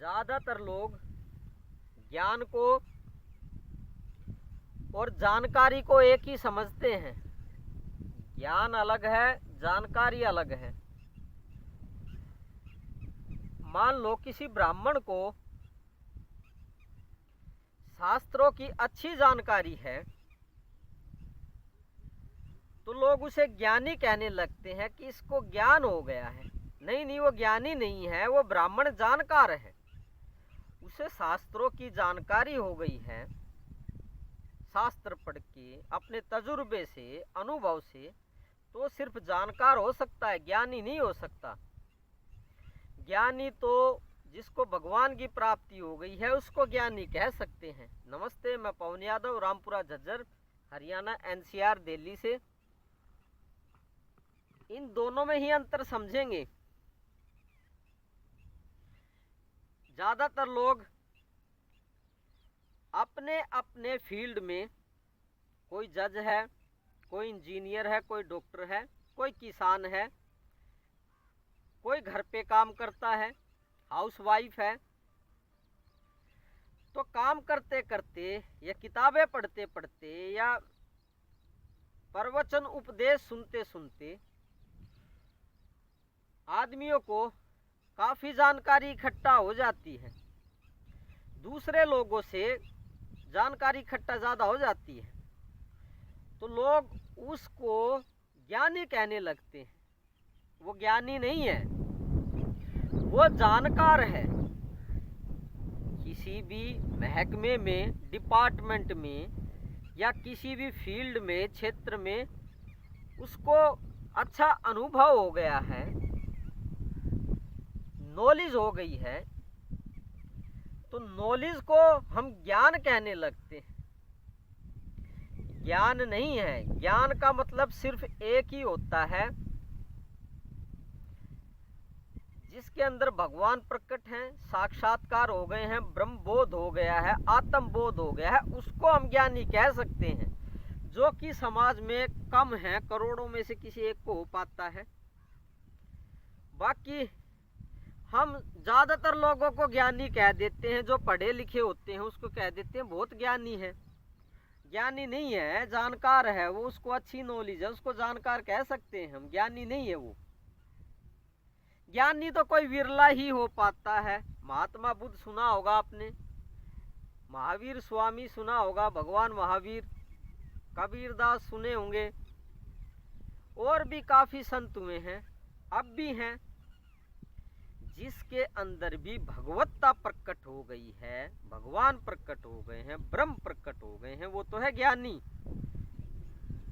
ज़्यादातर लोग ज्ञान को और जानकारी को एक ही समझते हैं। ज्ञान अलग है, जानकारी अलग है। मान लो किसी ब्राह्मण को शास्त्रों की अच्छी जानकारी है तो लोग उसे ज्ञानी कहने लगते हैं कि इसको ज्ञान हो गया है। नहीं, वो ज्ञानी नहीं है, वो ब्राह्मण जानकार है। उसे शास्त्रों की जानकारी हो गई है, शास्त्र पढ़ के अपने तजुर्बे से, अनुभव से, तो सिर्फ जानकार हो सकता है, ज्ञानी नहीं हो सकता। ज्ञानी तो जिसको भगवान की प्राप्ति हो गई है उसको ज्ञानी कह सकते हैं। नमस्ते, मैं पवन यादव, रामपुरा झज्जर, हरियाणा, एनसीआर, दिल्ली से। इन दोनों में ही अंतर समझेंगे। ज़्यादातर लोग अपने अपने फील्ड में, कोई जज है, कोई इंजीनियर है, कोई डॉक्टर है, कोई किसान है, कोई घर पे काम करता है, हाउसवाइफ है, तो काम करते करते या किताबें पढ़ते पढ़ते या प्रवचन उपदेश सुनते सुनते आदमियों को काफ़ी जानकारी इकट्ठा हो जाती है। दूसरे लोगों से जानकारी इकट्ठा ज़्यादा हो जाती है तो लोग उसको ज्ञानी कहने लगते हैं। वो ज्ञानी नहीं है, वो जानकार है। किसी भी महकमे में, डिपार्टमेंट में या किसी भी फील्ड में, क्षेत्र में उसको अच्छा अनुभव हो गया है, नॉलेज हो गई है, तो नॉलेज को हम ज्ञान कहने लगते हैं। ज्ञान नहीं है। ज्ञान का मतलब सिर्फ एक ही होता है, जिसके अंदर भगवान प्रकट हैं, साक्षात्कार हो गए हैं, ब्रह्म बोध हो गया है, आत्म बोध हो गया है, उसको हम ज्ञानी कह सकते हैं। जो कि समाज में कम है, करोड़ों में से किसी एक को हो पाता है। बाकी हम ज़्यादातर लोगों को ज्ञानी कह देते हैं। जो पढ़े लिखे होते हैं उसको कह देते हैं बहुत ज्ञानी है। ज्ञानी नहीं है, जानकार है। वो, उसको अच्छी नॉलेज है, उसको जानकार कह सकते हैं हम, ज्ञानी नहीं है वो। ज्ञानी तो कोई विरला ही हो पाता है। महात्मा बुद्ध सुना होगा आपने, महावीर स्वामी सुना होगा, भगवान महावीर, कबीरदास सुने होंगे, और भी काफ़ी संत हुए हैं, अब भी हैं। जिसके अंदर भी भगवत्ता प्रकट हो गई है, भगवान प्रकट हो गए हैं, ब्रह्म प्रकट हो गए हैं, वो तो है ज्ञानी।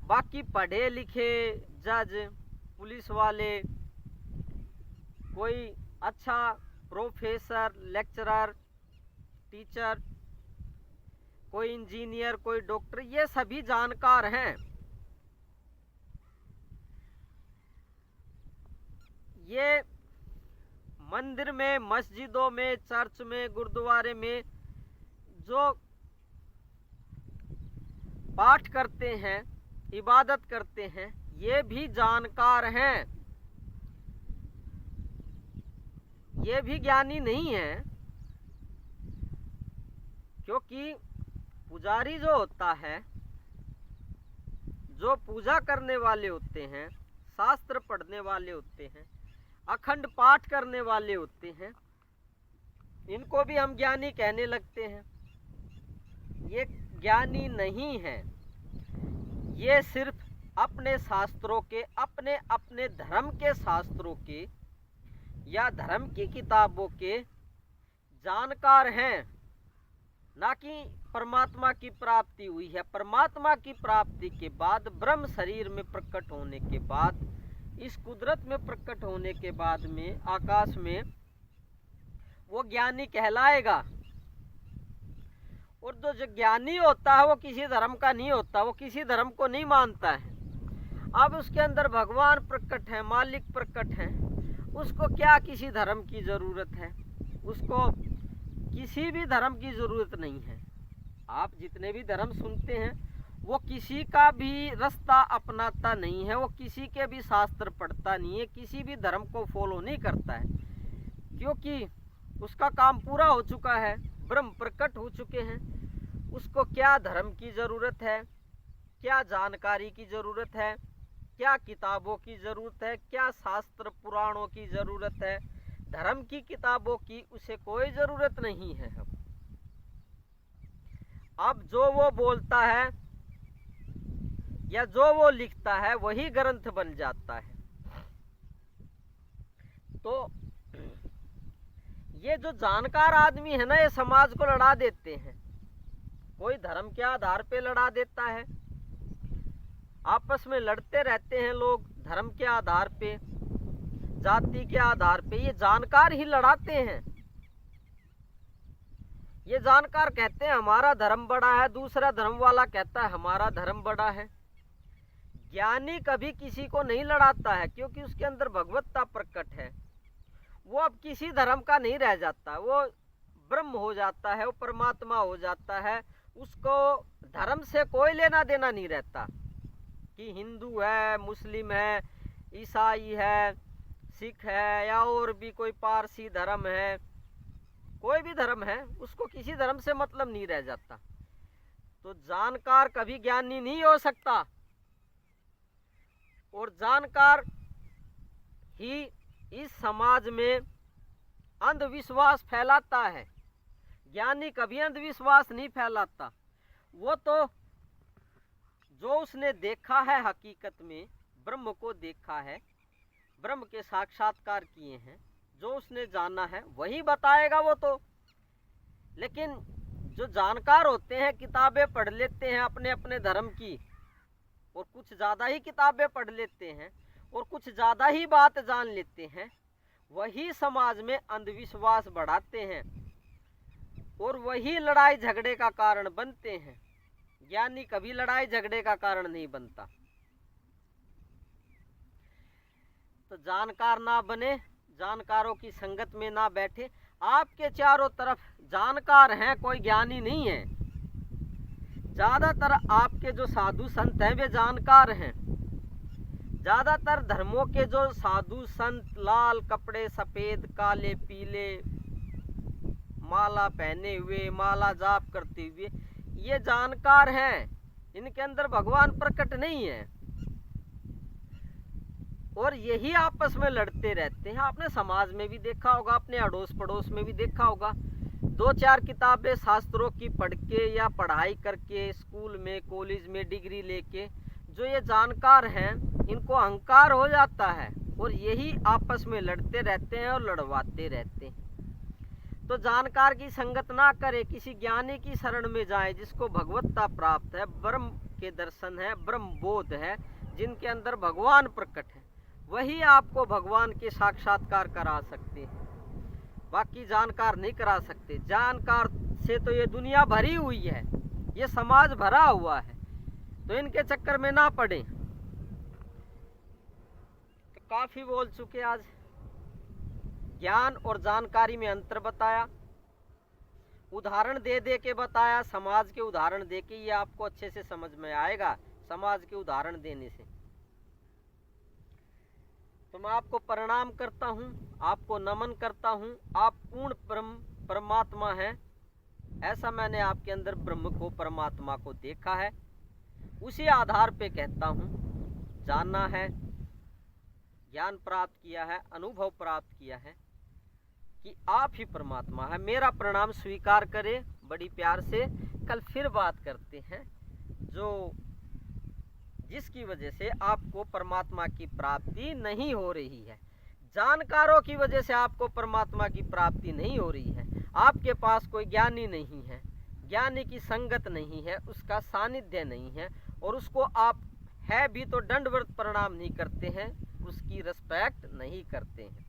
बाकी पढ़े लिखे जज, पुलिस वाले, कोई अच्छा प्रोफेसर, लेक्चरर, टीचर, कोई इंजीनियर, कोई डॉक्टर, ये सभी जानकार हैं। ये मंदिर में, मस्जिदों में, चर्च में, गुरुद्वारे में जो पाठ करते हैं, इबादत करते हैं, ये भी जानकार हैं। ये भी ज्ञानी नहीं है, क्योंकि पुजारी जो होता है, जो पूजा करने वाले होते हैं, शास्त्र पढ़ने वाले होते हैं, अखंड पाठ करने वाले होते हैं, इनको भी हम ज्ञानी कहने लगते हैं। ये ज्ञानी नहीं है। ये सिर्फ अपने शास्त्रों के, अपने अपने धर्म के शास्त्रों के या धर्म की किताबों के जानकार हैं, ना कि परमात्मा की प्राप्ति हुई है। परमात्मा की प्राप्ति के बाद, ब्रह्म शरीर में प्रकट होने के बाद, इस कुदरत में प्रकट होने के बाद में, आकाश में, वो ज्ञानी कहलाएगा। और जो ज्ञानी होता है वो किसी धर्म का नहीं होता, वो किसी धर्म को नहीं मानता है। अब उसके अंदर भगवान प्रकट है, मालिक प्रकट है, उसको क्या किसी धर्म की ज़रूरत है? उसको किसी भी धर्म की ज़रूरत नहीं है। आप जितने भी धर्म सुनते हैं वो किसी का भी रास्ता अपनाता नहीं है, वो किसी के भी शास्त्र पढ़ता नहीं है, किसी भी धर्म को फॉलो नहीं करता है, क्योंकि उसका काम पूरा हो चुका है, ब्रह्म प्रकट हो चुके हैं। उसको क्या धर्म की ज़रूरत है, क्या जानकारी की ज़रूरत है, क्या किताबों की ज़रूरत है, क्या शास्त्र पुराणों की ज़रूरत है। धर्म की किताबों की उसे कोई ज़रूरत नहीं है। अब जो वो बोलता है या जो वो लिखता है वही ग्रंथ बन जाता है। तो ये जो जानकार आदमी है ना, ये समाज को लड़ा देते हैं। कोई धर्म के आधार पे लड़ा देता है, आपस में लड़ते रहते हैं लोग धर्म के आधार पे, जाति के आधार पे। ये जानकार ही लड़ाते हैं। ये जानकार कहते हैं हमारा धर्म बड़ा है, दूसरा धर्म वाला कहता है हमारा धर्म बड़ा है। ज्ञानी कभी किसी को नहीं लड़ाता है, क्योंकि उसके अंदर भगवत्ता प्रकट है। वो अब किसी धर्म का नहीं रह जाता, वो ब्रह्म हो जाता है, वो परमात्मा हो जाता है। उसको धर्म से कोई लेना देना नहीं रहता कि हिंदू है, मुस्लिम है, ईसाई है, सिख है, या और भी कोई पारसी धर्म है। कोई भी धर्म है, उसको किसी धर्म से मतलब नहीं रह जाता। तो जानकार कभी ज्ञानी नहीं हो सकता, और जानकार ही इस समाज में अंधविश्वास फैलाता है। ज्ञानी कभी अंधविश्वास नहीं फैलाता। वो तो जो उसने देखा है, हकीकत में ब्रह्म को देखा है, ब्रह्म के साक्षात्कार किए हैं, जो उसने जाना है वही बताएगा वो तो। लेकिन जो जानकार होते हैं, किताबें पढ़ लेते हैं अपने अपने धर्म की, और कुछ ज़्यादा ही किताबें पढ़ लेते हैं और कुछ ज़्यादा ही बात जान लेते हैं, वही समाज में अंधविश्वास बढ़ाते हैं और वही लड़ाई झगड़े का कारण बनते हैं। ज्ञानी कभी लड़ाई झगड़े का कारण नहीं बनता। तो जानकार ना बने, जानकारों की संगत में ना बैठे। आपके चारों तरफ जानकार हैं, कोई ज्ञानी नहीं है। ज़्यादातर आपके जो साधु संत हैं वे जानकार हैं। ज़्यादातर धर्मों के जो साधु संत लाल कपड़े, सफ़ेद, काले, पीले, माला पहने हुए, माला जाप करते हुए, ये जानकार हैं। इनके अंदर भगवान प्रकट नहीं है, और यही आपस में लड़ते रहते हैं। आपने समाज में भी देखा होगा, अपने अड़ोस पड़ोस में भी देखा होगा। 2-4 किताबें शास्त्रों की पढ़ के या पढ़ाई करके, स्कूल में कॉलेज में डिग्री लेके, जो ये जानकार हैं इनको अहंकार हो जाता है, और यही आपस में लड़ते रहते हैं और लड़वाते रहते हैं। तो जानकार की संगत ना करे, किसी ज्ञानी की शरण में जाए जिसको भगवत्ता प्राप्त है, ब्रह्म के दर्शन है, ब्रह्म बोध है, जिनके अंदर भगवान प्रकट है। वही आपको भगवान के साक्षात्कार करा सकते हैं, बाकी जानकार नहीं करा सकते। जानकार से तो ये दुनिया भरी हुई है, ये समाज भरा हुआ है, तो इनके चक्कर में ना पड़े। तो काफ़ी बोल चुके आज। ज्ञान और जानकारी में अंतर बताया, उदाहरण दे दे के बताया। समाज के उदाहरण दे के ये आपको अच्छे से समझ में आएगा, समाज के उदाहरण देने से। तो मैं आपको प्रणाम करता हूँ, आपको नमन करता हूँ। आप पूर्ण परमात्मा हैं, ऐसा मैंने आपके अंदर ब्रह्म को, परमात्मा को देखा है। उसी आधार पे कहता हूँ, जानना है, ज्ञान प्राप्त किया है, अनुभव प्राप्त किया है कि आप ही परमात्मा है। मेरा प्रणाम स्वीकार करें बड़ी प्यार से। कल फिर बात करते हैं, जो जिसकी वजह से आपको परमात्मा की प्राप्ति नहीं हो रही है। जानकारों की वजह से आपको परमात्मा की प्राप्ति नहीं हो रही है। आपके पास कोई ज्ञानी नहीं है, ज्ञानी की संगत नहीं है, उसका सानिध्य नहीं है, और उसको आप है भी तो दंडवत प्रणाम नहीं करते हैं, उसकी रिस्पेक्ट नहीं करते हैं।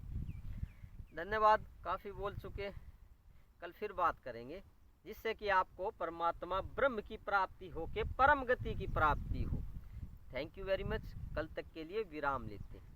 धन्यवाद, काफ़ी बोल चुके। कल फिर बात करेंगे, जिससे कि आपको परमात्मा ब्रह्म की प्राप्ति हो के परम गति की प्राप्ति हो। Thank you very much. कल तक के लिए विराम लेते हैं।